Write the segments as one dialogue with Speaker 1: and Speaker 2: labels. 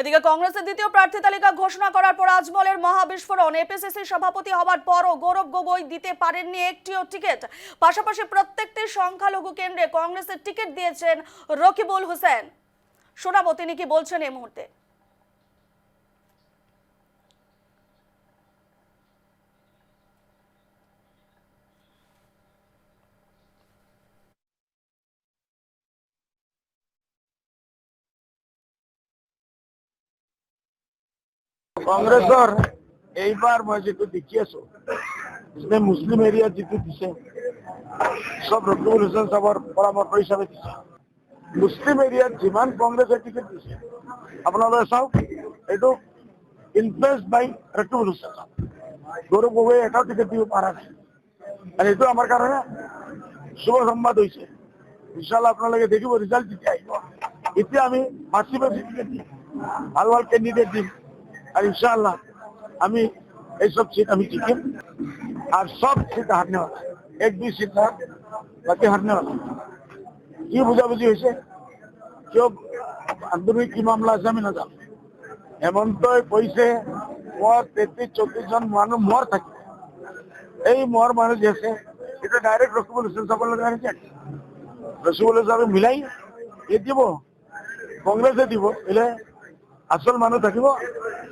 Speaker 1: এদিকে কংগ্রেসের দ্বিতীয় প্রার্থী তালিকা ঘোষণা করার পর আজমলের মহাবিস্ফোরণ। এপিসিসি সভাপতি হওয়ার পরও গৌরব গগৈ দিতে পারেননি একটিও টিকিট। পাশাপাশি প্রত্যেকটি সংখ্যালঘু কেন্দ্রে কংগ্রেসের টিকিট দিয়েছেন রকিবুল হোসেন। শোনাবো তিনি কি বলছেন এই মুহূর্তে।
Speaker 2: কংগ্রেসের এইবার মই যেটো দেখি আছো মুসলিম এরিয়া যেটো দিছে সব রকিবুল হোসেন সাহেবের পরামর্শ হিসাবে দিছে। মুসলিম এরিয়ার যিমান কংগ্রেসের টিকিট দিছে আপনারা চাওক এইটো ইনফ্লুয়েন্স বাই রকিবুল হোসেন সাহেব। গৌরব গগৈ এটাও টিকিট দিব পারা নাই আর এইটো আমার কারণে শুভ সংবাদ হয়েছে। ইনশাল্লাহ আপনারা দেখিব রেজাল্ট দিতে আহিব। এতিয়া আমি বাছি টিকিট দিম, ভাল ভাল ক্যান্ডিডেট দিম আর ইনশাআল্লাহ আমি এইসব সিট আমি জিতিম আর সব সিট হারনে वाला এক দুই সিট না বাকি হারনে वाला। কি বুঝাবুঝি হয়েছে কেউ আন্তরিক কি মামলা আছে আমি না জানো। হেমন্ত কইছে মোর 33-34 জন মানুষ মর থাকে, এই মর মানুষ আছে এটা ডাইরেক্ট রকিবুল হোসেন সাহেবের লগে আনিছে। রকিবুল হোসেন সাহেব মিলাই এ দিব কংগ্রেসে দিব এলে আসল মানুষ থাকিব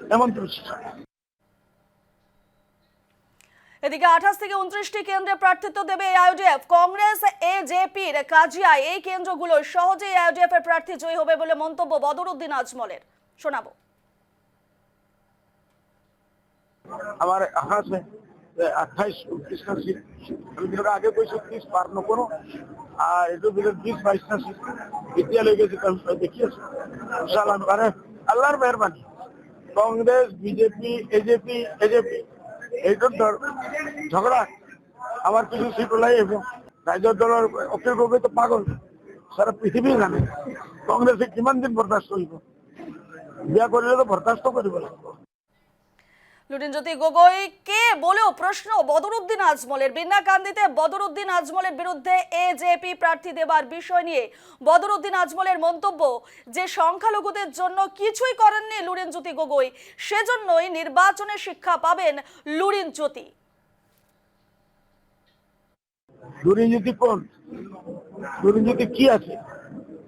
Speaker 2: হেমন্ত বিশ্ব।
Speaker 1: এদিকে 28 থেকে 29টি কেন্দ্রে প্রার্থিত্ব দেবে আইইউডিএফ। কংগ্রেস এজেপির কাজিয়ায় এই কেন্দ্রগুলো সহজেই আইইউডিএফ এর প্রার্থী জয়ী হবে বলে মন্তব্য বদরুদ্দিন আজমলের। শোনাবো।
Speaker 2: আমার আশা আছে 28-29টা সিট আমি যেটা আগে কইছি 30 পার নকৰো আর এটার ভিতরে 20-22টা সিট এতিয়া লেগে যেটা দেখি আছো ইনশাআল্লাহ মানে আল্লাহর মেহরবানি। কংগ্রেস বিজেপি এজেপি এইটার ঝগড়া আমার কিছু সিট ওলাই এবং রাজ্যের দলের অখিল গগৈ তো পাগল, সারা পৃথিবী জানে কংগ্রেসে কিমান দিন বরদাস্ত হইব। বিয়া করিলে তো বরদাস্ত করিব লাগবে।
Speaker 1: লুরিনজ্যোতি গগৈ কে বলেও প্রশ্ন বদরুদ্দিন আজমলের। বিন্নাকান্দিতে বদরুদ্দিন আজমলের বিরুদ্ধে এজেপি প্রার্থী দেবার বিষয় নিয়ে বদরুদ্দিন আজমলের মন্তব্য যে সংখ্যালঘুদের জন্য কিছুই করেননি লুরিনজ্যোতি গগৈ, সেজন্যই নির্বাচনে শিক্ষা পাবেন লুরিনজ্যোতি।
Speaker 2: লুরিনজ্যোতি কোন? লুরিনজ্যোতি কি আছে?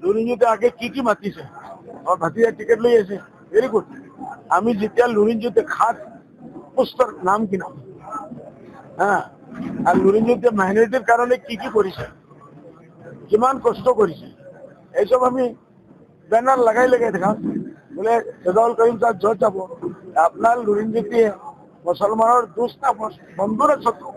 Speaker 2: লুরিনজ্যোতি আগে কি মাতিছে আর ভাতিজা টিকিট লই আছে ভেরি গুড। আমি যেতিয়া লুরিনজ্যোতি খাস পুস্তর নাম কি নাম হ্যাঁ আর লুরিনজ্যোতি মাইনরিটির কারণে কি করেছে কিমান কষ্ট করেছে এইসব আমি ব্যানার লাগাই দেখাম বলে রেজাউল করিম স্যার জজ যাব আপনার লুরিনজ্যোতি মুসলমানের দুষ্ট বন্ধুরা শত্রু।